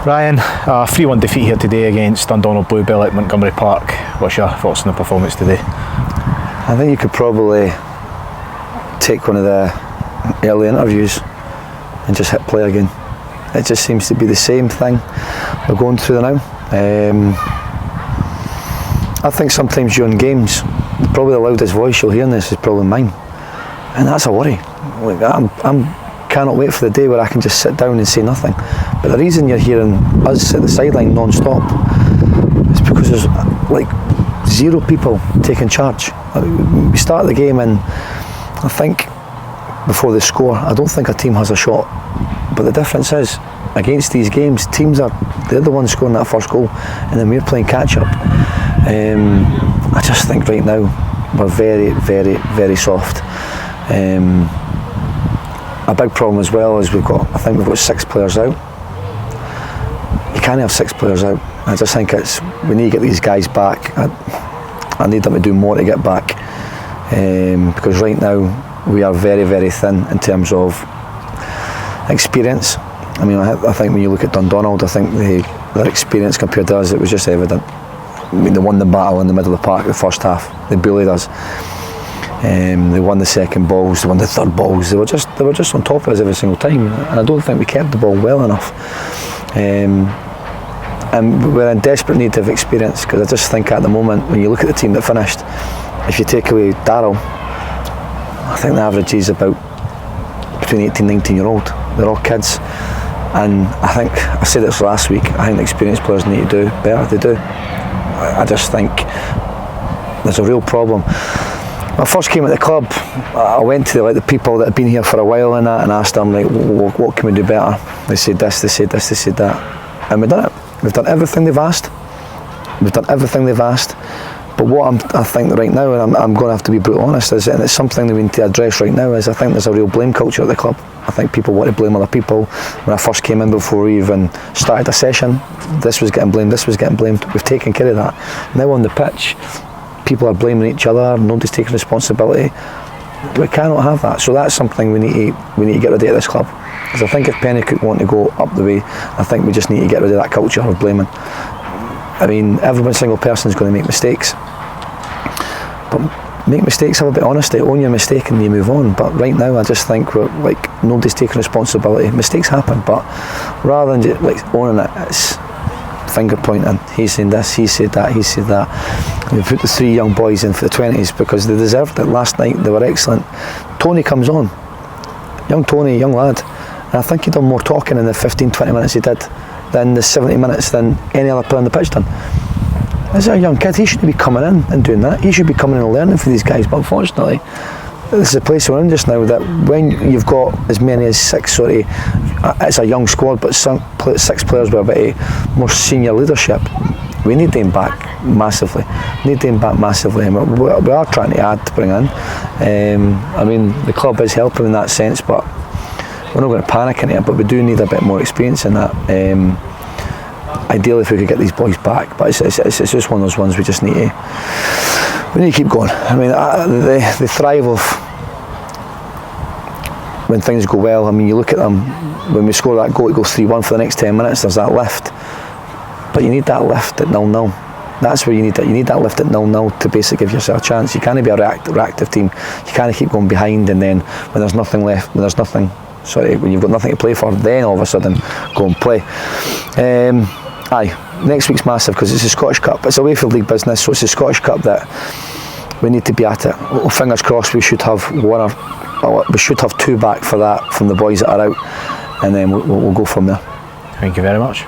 Ryan, a 3-1 defeat here today against Dundonald Bluebell at Montgomery Park. What's your thoughts on the performance today? I think you could probably take one of the early interviews and just hit play again. It just seems to be the same thing we're going through now. I think sometimes during games, probably the loudest voice you'll hear in this is probably mine, and that's a worry. Like, I'm cannot wait for the day where I can just sit down and say nothing. But the reason you're hearing us at the sideline non-stop is because there's like zero people taking charge. We start the game and I think before they score, I don't think a team has a shot. But the difference is, against these games, they're the ones scoring that first goal and then we're playing catch-up. I just think right now we're very, very, very soft. A big problem as well is we've got 6 players out. You can't have 6 players out. I just think we need to get these guys back. I need them to do more to get back, because right now we are very, very thin in terms of experience. I mean, I think when you look at Dundonald, I think their experience compared to us, it was just evident. I mean, they won the battle in the middle of the park the first half. They bullied us. They won the second balls, they won the third balls. They were just on top of us every single time, and I don't think we kept the ball well enough. And we're in desperate need of experience, because I just think at the moment, when you look at the team that finished, if you take away Darryl, I think the average is about between 18 and 19 year old. They're all kids, and I said this last week, I think the experienced players need to do better. They do. I just think there's a real problem. When I first came at the club, I went to the people that had been here for a while and asked them, like, what can we do better? They said this, they said this, they said that, and we've done it. We've done everything they've asked. We've done everything they've asked. But what I think right now, and I'm going to have to be brutally honest, is, and it's something that we need to address right now, is I think there's a real blame culture at the club. I think people want to blame other people. When I first came in, before we even started a session, this was getting blamed, this was getting blamed. We've taken care of that. Now on the pitch, people are blaming each other, nobody's taking responsibility. We cannot have that. So that's something we need to get rid of at this club. Because I think if Pennycook want to go up the way, I think we just need to get rid of that culture of blaming. I mean, every single person is going to make mistakes. But make mistakes, have a bit of honesty, own your mistake and you move on. But right now I just think we're like, nobody's taking responsibility. Mistakes happen, but rather than just like owning it, it's finger pointing. He's saying this, he said that, he said that. We put the 3 young boys in for the 20s because they deserved it. Last night they were excellent. Tony comes on, young Tony, young lad, and I think he done more talking in the 15-20 minutes he did than the 70 minutes than any other player on the pitch done. As a young kid, he shouldn't be coming in and doing that. He should be coming in and learning from these guys. But unfortunately, this is a place we're in just now that when you've got as many as 6, it's a young squad, but 6 players with a bit of more senior leadership, we need them back massively. And we are trying to add to bring in. I mean, the club is helping in that sense, but we're not going to panic in it. But we do need a bit more experience in that. Ideally, if we could get these boys back, but it's just one of those ones we just need to keep going. I mean, they thrive off when things go well. I mean, you look at them, when we score that goal, it goes 3-1 for the next 10 minutes, there's that lift. But you need that lift at 0-0. That's where you need that. You need that lift at 0-0 to basically give yourself a chance. You can't be a reactive team. You can't keep going behind and then when there's nothing left, when you've got nothing to play for, then all of a sudden go and play. Next week's massive because it's a Scottish Cup. It's away from league business, so it's a Scottish Cup that we need to be at it. Fingers crossed, we should have 2 back for that from the boys that are out, and then we'll go from there. Thank you very much.